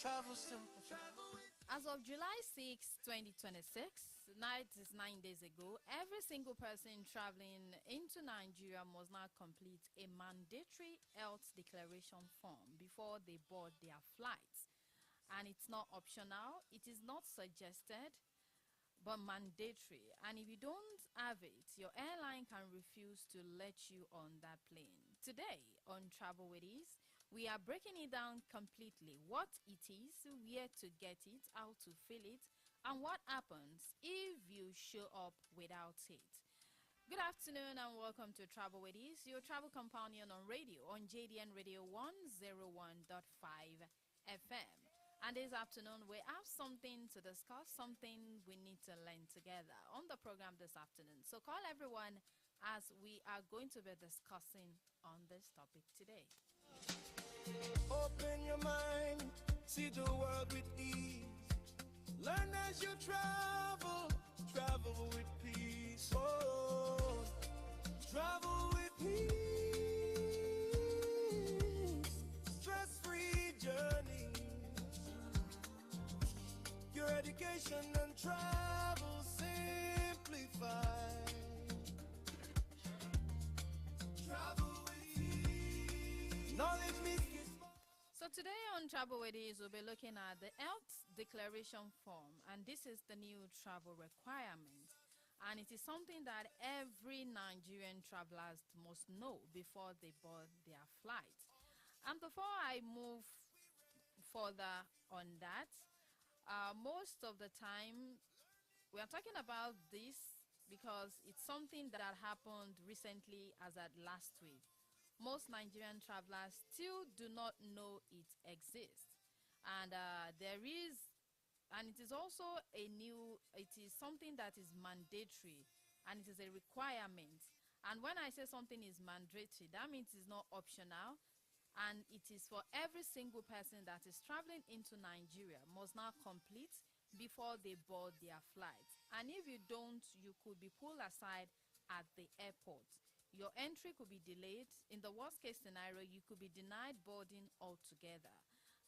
Travel simple. As of July 6, 2026, night is 9 days ago, every single person traveling into Nigeria must now complete a mandatory health declaration form before they board their flights. And it's not optional, it is not suggested, but mandatory. And if you don't have it, your airline can refuse to let you on that plane. Today on Travel with Ease, we are breaking it down completely: what it is, where to get it, how to fill it, and what happens if you show up without it. Good afternoon and welcome to Travel with Ease, your travel companion on radio on JDN Radio 101.5 FM. And this afternoon, we have something to discuss, something we need to learn together on the program this afternoon. So call everyone as we are going to be discussing on this topic today. Open your mind, see the world with ease. Learn as you travel, travel with peace. Oh, travel with peace. Stress-free journey. Your education and travel simplified. Travel with ease. Knowledge meets. So today on Travel with Ease, we'll be looking at the health declaration form, and this is the new travel requirement. And it is something that every Nigerian travelers must know before they board their flight. And before I move further on that, most of the time we are talking about this because it's something that happened recently as at last week. Most Nigerian travelers still do not know it exists, and it is also it is something that is mandatory, and it is a requirement. And when I say something is mandatory, that means it's not optional, and it is for every single person that is traveling into Nigeria must now complete before they board their flight. And if you don't, you could be pulled aside at the airport. Your entry could be delayed. In the worst case scenario, you could be denied boarding altogether.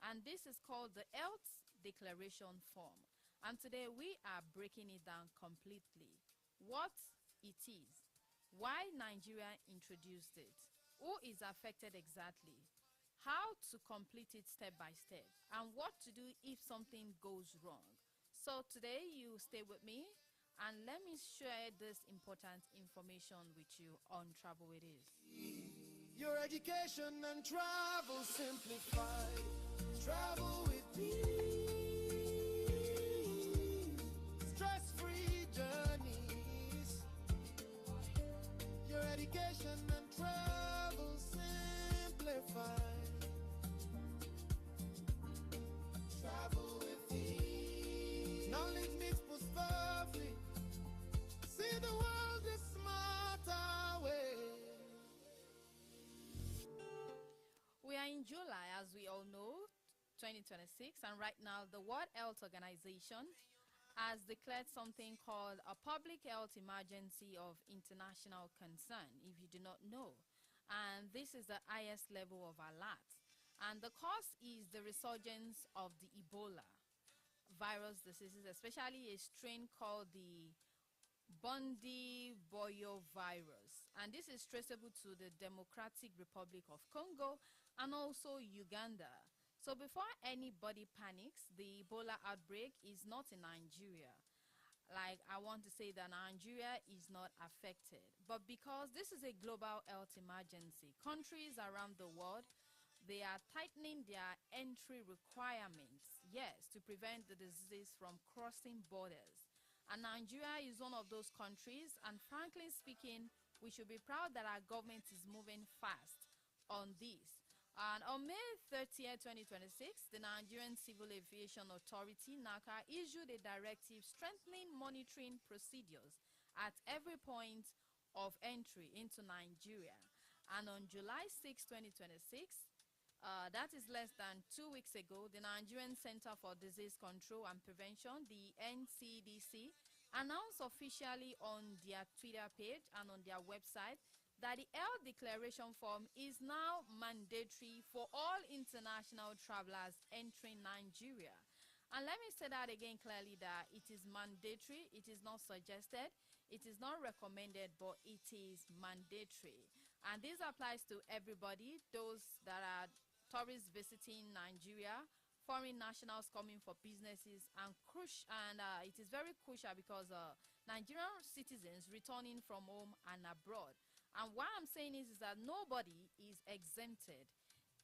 And this is called the Health Declaration Form. And today we are breaking it down completely. What it is, why Nigeria introduced it, who is affected exactly, how to complete it step by step, and what to do if something goes wrong. So today you stay with me, and let me share this important information with you on Travel With Ease. Your education and travel simplified. Travel with peace. Stress-free journeys. Your education and travel simplified. Travel with ease. Knowledge meets prosperity. See the world a smarter way. We are in July, as we all know, 2026, and right now the World Health Organization has declared something called a public health emergency of international concern, if you do not know. And this is the highest level of alert. And the cause is the resurgence of the Ebola virus diseases, especially a strain called the Bundi Boyo virus, and this is traceable to the Democratic Republic of Congo and also Uganda. So before anybody panics, the Ebola outbreak is not in Nigeria. Like, I want to say that Nigeria is not affected, but because this is a global health emergency, countries around the world, they are tightening their entry requirements, yes, to prevent the disease from crossing borders. And Nigeria is one of those countries, and frankly speaking, we should be proud that our government is moving fast on this. And on May 30th, 2026, the Nigerian Civil Aviation Authority, NACA, issued a directive strengthening monitoring procedures at every point of entry into Nigeria. And on July 6, 2026, that is less than 2 weeks ago, the Nigerian Center for Disease Control and Prevention, the NCDC, announced officially on their Twitter page and on their website that the health declaration form is now mandatory for all international travelers entering Nigeria. And let me say that again clearly, that it is mandatory, it is not suggested, it is not recommended, but it is mandatory. And this applies to everybody, those that are tourists visiting Nigeria, foreign nationals coming for businesses, and it is very crucial because Nigerian citizens returning from home and abroad. And why I'm saying is that nobody is exempted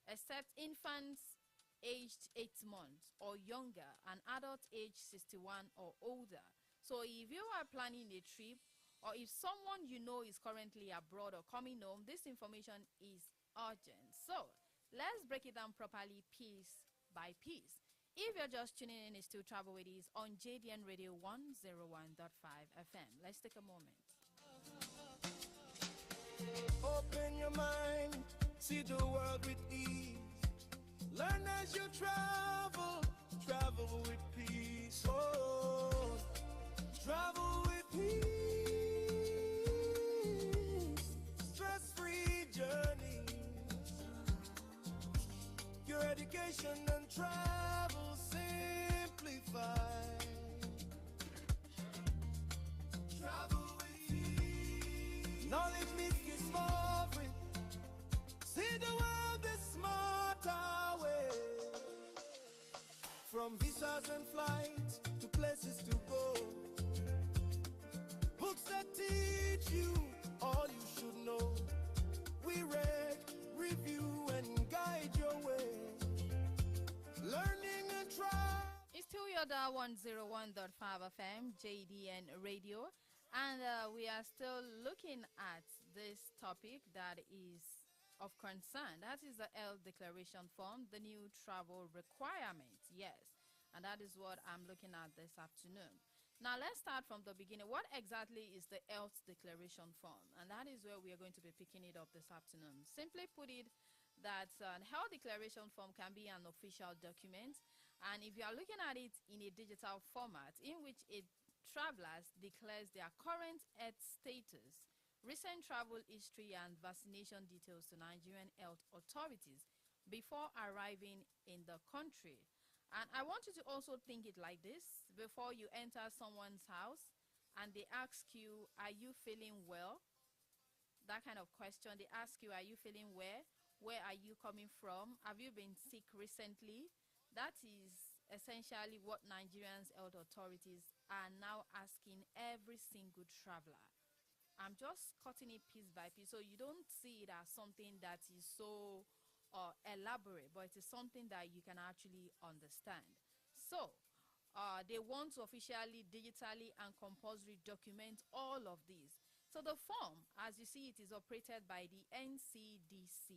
except infants aged 8 months or younger and adults aged 61 or older. So if you are planning a trip, or if someone you know is currently abroad or coming home, this information is urgent. So let's break it down properly, piece by piece. If you're just tuning in, it's still Travel with Ease on JDN Radio 101.5 FM. Let's take a moment. Open your mind, see the world with ease. Learn as you travel, travel with peace. Oh, travel with peace. Stress-free journey. Your education and travel simplified. Travel with ease. Knowledge meets discovery. See the world the smarter way. From visas and flights to places to go. Books that teach you all you should know. We read, review, and guide your way. Learning and try. It's still your dial 101.5 FM, JDN Radio. And we are still looking at this topic that is of concern. That is the health declaration form, the new travel requirement. Yes, and that is what I'm looking at this afternoon. Now let's start from the beginning. What exactly is the health declaration form? And that is where we are going to be picking it up this afternoon. Simply put it, that health declaration form can be an official document, and if you are looking at it in a digital format in which travelers declares their current health status, recent travel history, and vaccination details to Nigerian health authorities before arriving in the country. And I want you to also think it like this: before you enter someone's house and they ask you, are you feeling well? That kind of question. They ask you, are you feeling well? Where are you coming from? Have you been sick recently? That is essentially what Nigerians health authorities are now asking every single traveler. I'm just cutting it piece by piece, so you don't see it as something that is so elaborate, but it is something that you can actually understand. So they want to officially, digitally, and compulsory document all of these. So the form, as you see, it is operated by the NCDC,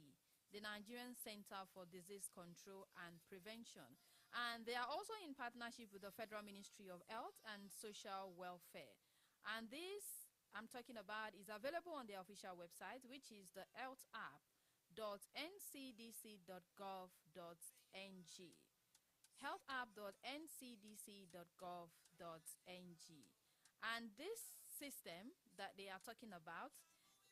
the Nigerian Center for Disease Control and Prevention. And they are also in partnership with the Federal Ministry of Health and Social Welfare. And this I'm talking about is available on their official website, which is the healthapp.ncdc.gov.ng. healthapp.ncdc.gov.ng. And this system that they are talking about,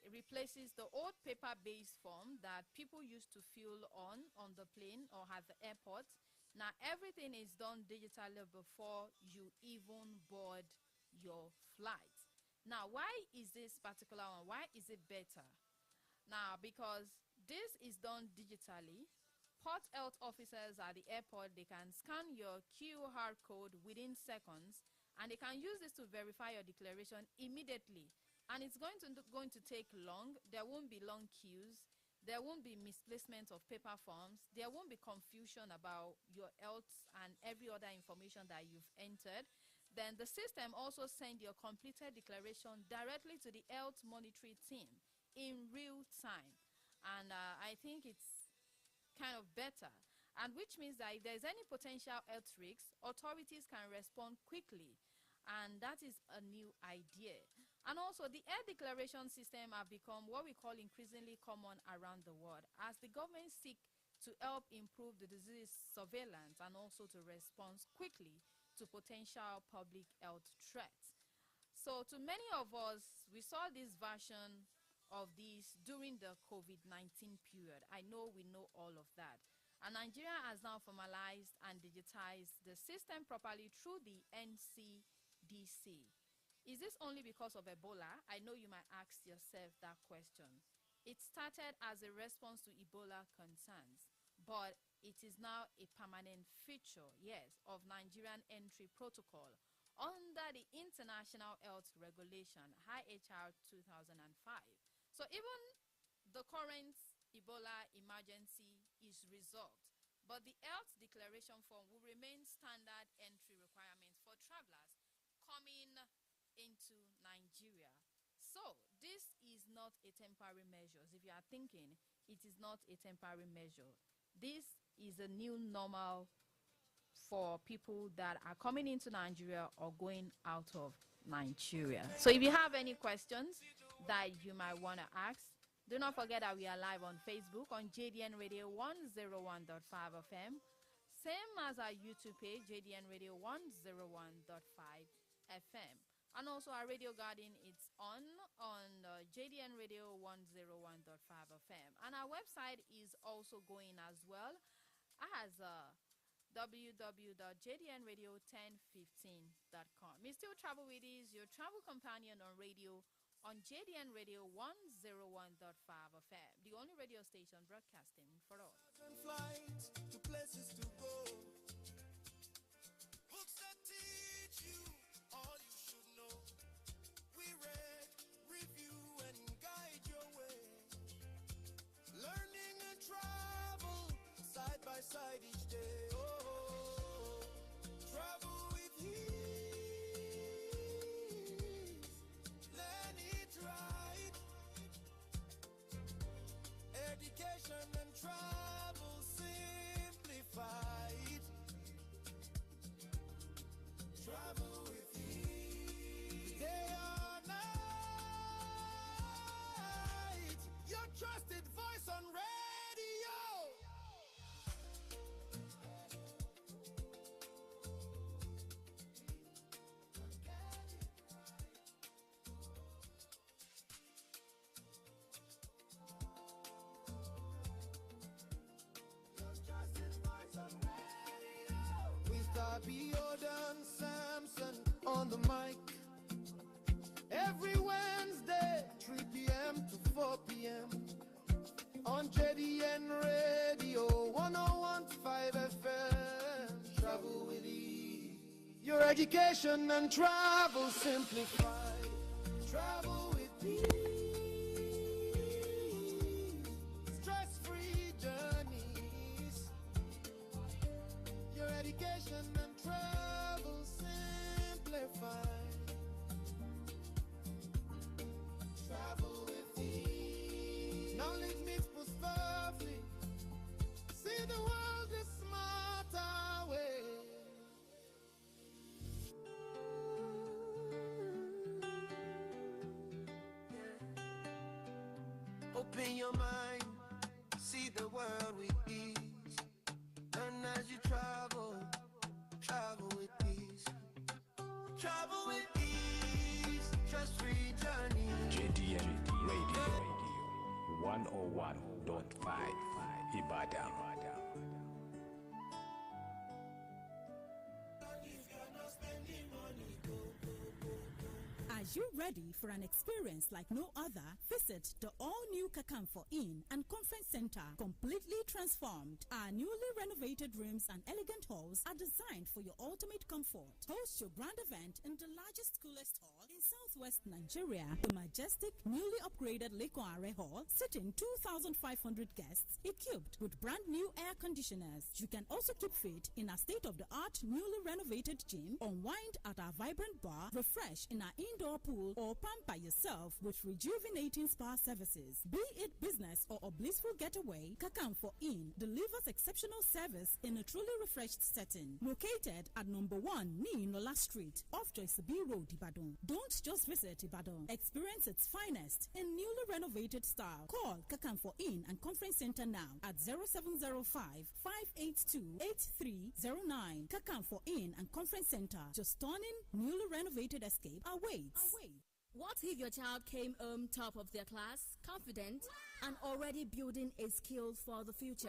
it replaces the old paper-based form that people used to fill on the plane or at the airport. Now everything is done digitally before you even board your flight. Now, why is this particular one? Why is it better? Now, because this is done digitally, port health officers at the airport, they can scan your QR code within seconds, and they can use this to verify your declaration immediately. And it's going to take long. There won't be long queues. There won't be misplacement of paper forms. There won't be confusion about your health and every other information that you've entered. Then the system also sends your completed declaration directly to the health monitoring team in real time. And I think it's kind of better. And which means that if there's any potential health risks, authorities can respond quickly. And that is a new idea. And also, the health declaration system have become what we call increasingly common around the world as the government seek to help improve the disease surveillance and also to respond quickly to potential public health threats. So to many of us, we saw this version of these during the COVID-19 period. I know we know all of that. And Nigeria has now formalized and digitized the system properly through the NCDC. Is this only because of Ebola? I know you might ask yourself that question. It started as a response to Ebola concerns, but it is now a permanent feature, yes, of Nigerian entry protocol under the International Health Regulation, IHR 2005. So even the current Ebola emergency is resolved, but the health declaration form will remain standard entry requirements for travelers coming into Nigeria. So this is not a temporary measure. If you are thinking, it is not a temporary measure. This is a new normal for people that are coming into Nigeria or going out of Nigeria. So if you have any questions that you might want to ask, do not forget that we are live on Facebook on JDN Radio 101.5 FM. Same as our YouTube page, JDN Radio 101.5 FM. And also our radio garden, it's on JDN Radio 101.5 FM. And our website is also going as well as www.jdnradio1015.com. We still travel with is your travel companion on radio on JDN Radio 101.5 FM, the only radio station broadcasting for all. Flights to places to go. Books that teach you all you should know. We read, review, and guide your way. Learning and travel side by side each day. Oh, travel with ease. Learn it right. Education and travel simplified. Travel with ease. Day or night. Your trusted voice on radio. With Abiodun Samson on the mic. Every Wednesday, 3 p.m. to 4 p.m. on JDN Radio 101.5 FM. Travel with ease. Your education and travel simplified. Travel with ease. Stress-free journeys. Your education and travel simplified. Travel with ease. Knowledge meets prosperity. See the world a smarter way. Open your mind. See the world with ease. And as you travel, travel with ease. Travel with ease. Stress-free journey. JDN Radio 101.5 Ibadan. Are you ready for an experience like no other? Visit the all-new Kakamfo Inn and Conference Center, completely transformed. Our newly renovated rooms and elegant halls are designed for your ultimate comfort. Host your grand event in the largest, coolest hall in southwest Nigeria, the majestic, newly upgraded Leko Are Hall, sitting 2,500 guests, equipped with brand new air conditioners. You can also keep fit in our state-of-the-art, newly renovated gym, unwind at our vibrant bar, refresh in our indoor pool, or pamper yourself with rejuvenating spa services. Be it business or a blissful getaway, Kakamfo Inn delivers exceptional service in a truly refreshed setting. Located at number 1 Niinola Street, off Joyce B Road, Ibadan. Don't just visit Ibadan. Experience its finest in newly renovated style. Call Kakamfo Inn and Conference Center now at 0705-582-8309. Kakamfo Inn and Conference Center. Your stunning, newly renovated escape awaits. What if your child came home top of their class, confident, and already building a skill for the future?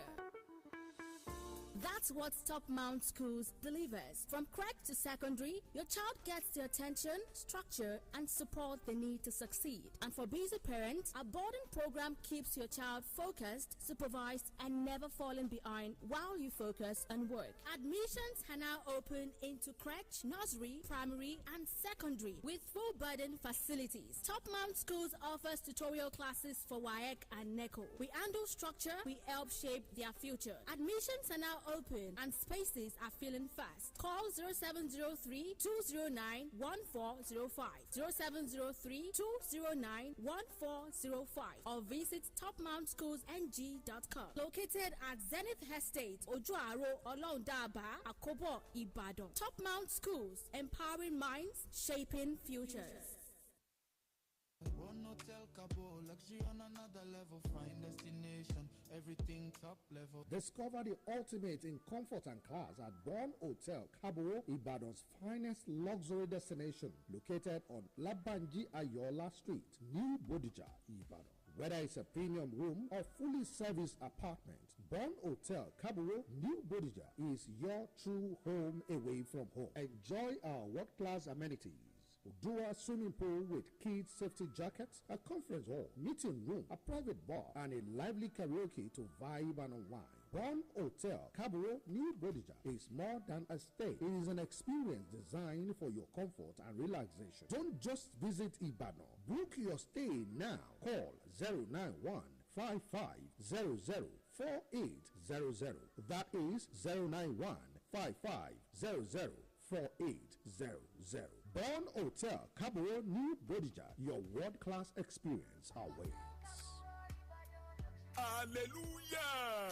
That's what Top Mount Schools delivers. From crack to secondary, your child gets the attention, structure, and support they need to succeed. And for busy parents, our boarding program keeps your child focused, supervised, and never falling behind while you focus on work. Admissions are now open into crèche, nursery, primary, and secondary with full burden facilities. Top Mount Schools offers tutorial classes for WAEC and NECO. We handle structure, we help shape their future. Admissions are now open and spaces are filling fast. Call 0703 209 1405, 0703 209 1405, or visit topmountschoolsng.com. Located at Zenith Estate, Ojuaro, Olondaba, Akobo, Ibadan. Top Mount Schools, empowering minds, shaping futures. One hotel, Cabo, luxury on another level, fine destination, everything top level. Discover the ultimate in comfort and class at Bon Hotel, Cabo, Ibadan's finest luxury destination, located on Labanji Ayola Street, New Bodija, Ibadan. Whether it's a premium room or fully serviced apartment, Bon Hotel, Cabo, New Bodija is your true home away from home. Enjoy our world-class amenities. Udua swimming pool with kids safety jackets, a conference hall, meeting room, a private bar, and a lively karaoke to vibe and unwind. Bon Hotel, Cabo, New Bodija is more than a stay. It is an experience designed for your comfort and relaxation. Don't just visit Ibadan. Book your stay now. Call 091 5500 4800. That is 091 5500 4800. Bon Hotel, Cabo, New Bodija. Your world-class experience awaits. Hallelujah!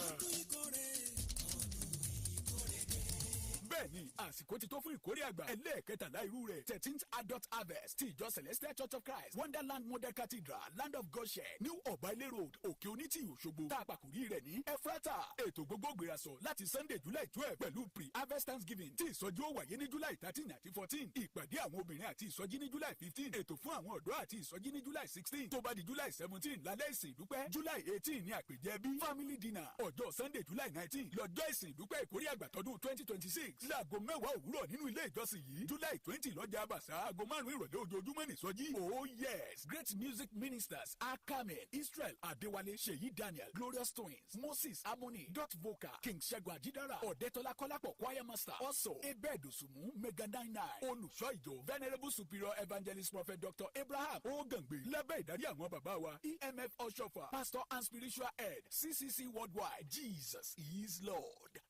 bẹ́ẹ̀ni àsìkò ti tó fún ìkórè àgbà ẹlẹ́ẹ̀kẹtàlá irú rẹ̀ 13th adult harvest ti ìjọ celestial church of christ wonderland model cathedral land of goshen new ọ̀báilé road òkè onítì òṣogbo tá a pàkórí rẹ̀ ní efrata ètò gbogbo gbérasọ láti sunday july 12 pẹ̀lú pre-harvest thanksgiving tí ìsọjí ó wáyé ní july 13 àti 14 ìpàdé àwọn obìnrin àti ìsọjí ní july 15 ètò fún àwọn ọ̀dọ́ àti ìsọjí ní july 16 tó bá di july 17 lálẹ́ ìsìn ìdúpẹ́ july 18 ní àpèjẹ bí family dinner ọjọ́ sunday july 19 lọ́jọ́ ìsìn ìdúpẹ́ ìkórè àgbà tọdún 2026 láago 10 òwúrọ̀ nínú ilé ìjọsìn yìí july 20 lọ́jà àbàṣà aago 5 ìrọ̀lẹ́ ojoojúmọ́ nìsọjí. Oh yes, great music ministers are coming. Israel Adewale, Sheyi Daniel, Glorious Twins, Moses Harmony, Dot Vocal, King Ṣẹ́gun Àjídára, Ọ̀dẹ́tọ́lá Kọ́lápọ̀ Choir Master, also Ebed Osumu, Mega 99, olùṣọ́ ìjọ Venerable Superior Evangelist Prophet Dr. Abraham Ogangbe, lábẹ́ ìdarí àwọn bàbá wa EMF Oshofa, Pastor and Spiritual Head, CCC Worldwide. Jesus is Lord.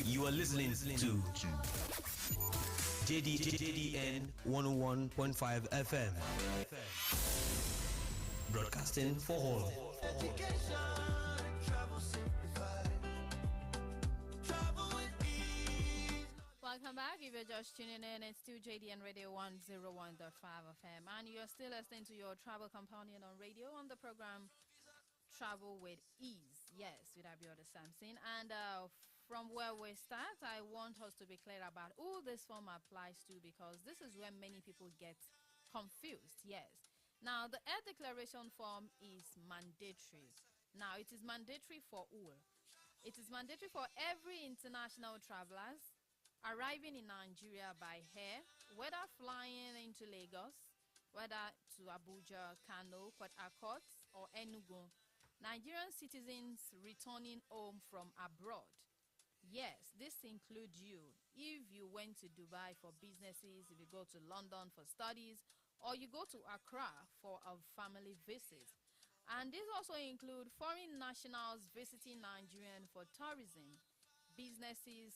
You are listening to JDN 101.5 FM. Broadcasting for all. Welcome back. If you're just tuning in, it's still JDN Radio 101.5 FM, and you're still listening to your travel companion on radio on the program Travel with Ease. Yes, with Abiola Samson. And from where we start, I want us to be clear about who this form applies to, because this is where many people get confused. Yes. Now, the Air Declaration form is mandatory. Now, it is mandatory for all. It is mandatory for every international travelers arriving in Nigeria by air, whether flying into Lagos, whether to Abuja, Kano, Port Harcourt, or Enugu. Nigerian citizens returning home from abroad. Yes, this includes you. If you went to Dubai for businesses, if you go to London for studies, or you go to Accra for a family visit. And this also includes foreign nationals visiting Nigeria for tourism, businesses,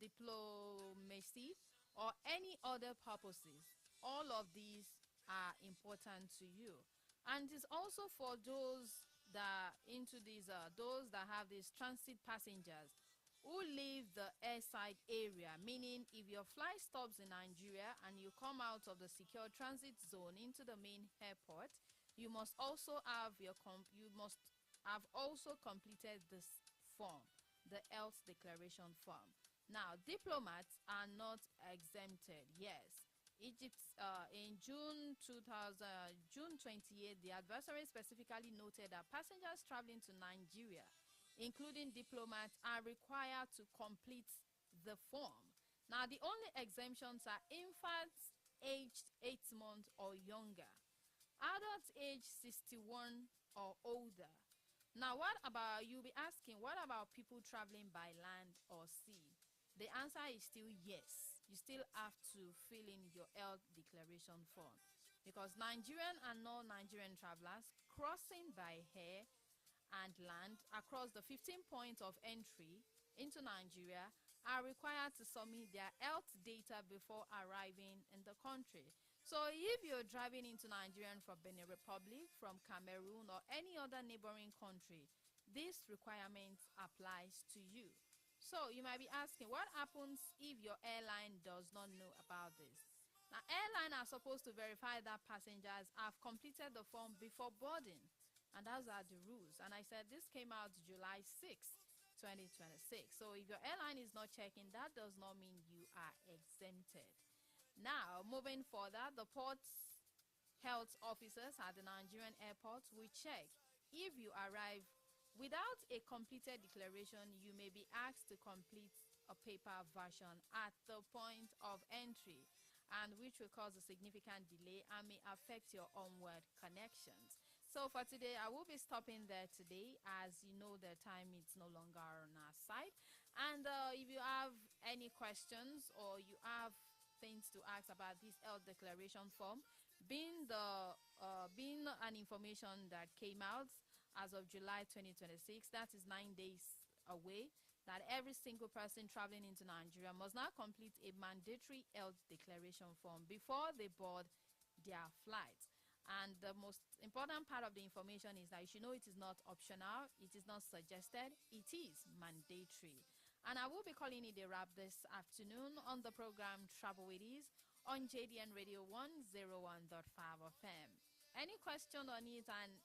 diplomacy, or any other purposes. All of these are important to you. And it's also for those that those that have these transit passengers who leave the airside area, meaning if your flight stops in Nigeria and you come out of the secure transit zone into the main airport, you must also have also completed this form, the health declaration form. Now, diplomats are not exempted. Yes. Egypt, in June 28, the adversary specifically noted that passengers traveling to Nigeria, including diplomats, are required to complete the form. Now, the only exemptions are infants aged 8 months or younger, adults aged 61 or older. Now, what about, you'll be asking, what about people traveling by land or sea? The answer is still yes. You still have to fill in your health declaration form, because Nigerian and non-Nigerian travelers crossing by air and land across the 15 points of entry into Nigeria are required to submit their health data before arriving in the country. So if you're driving into Nigeria from Benin Republic, from Cameroon, or any other neighboring country, this requirement applies to you. So you might be asking, what happens if your airline does not know about this? Now, airlines are supposed to verify that passengers have completed the form before boarding, and those are the rules. And I said this came out July 6, 2026. So if your airline is not checking, that does not mean you are exempted. Now, moving further, the port's health officers at the Nigerian airports will check if you arrive without a completed declaration. You may be asked to complete a paper version at the point of entry, and which will cause a significant delay and may affect your onward connections. So for today, I will be stopping there today. As you know, the time is no longer on our side. And if you have any questions or you have things to ask about this health declaration form, being an information that came out as of July 2026, that is 9 days away, that every single person traveling into Nigeria must now complete a mandatory health declaration form before they board their flight. And the most important part of the information is that you should know it is not optional, it is not suggested, it is mandatory. And I will be calling it a wrap this afternoon on the program Travel With Ease on JDN Radio 101.5 FM. Any question on it and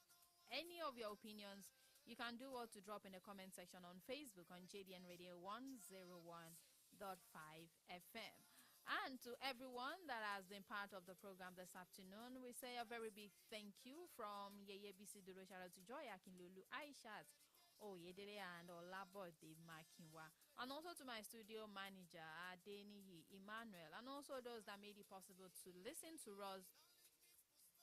any of your opinions, you can do what to drop in the comment section on Facebook on JDN Radio 101.5 FM. And to everyone that has been part of the program this afternoon, we say a very big thank you from Yeye Bisi Duro, shout to Joy, AKINLOLU, Aishat, Oyedele, and Olabode Makinwa. And also to my studio manager, ADENIYI, EMMANUEL, and also those that made it possible to listen to us,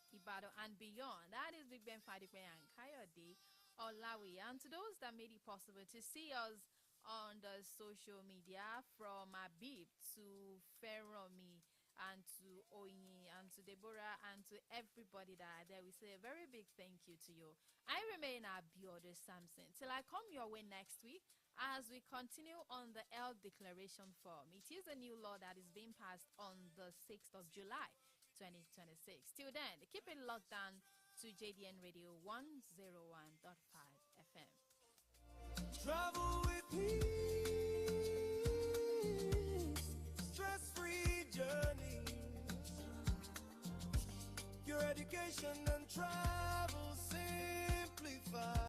Ibadan and beyond. That is Big Ben Fadipe and Kayode Olawi. And to those that made it possible to see us on the social media, from Abib to Feromi and to Oyin and to Deborah and to everybody that are there, we say a very big thank you to you. I remain Abiodun Samson till I come your way next week as we continue on the health declaration form. It is a new law that is being passed on the 6th of July 2026. Till then, keep it locked down to JDN Radio 101.5 FM. Travel with peace, stress-free journey. Your education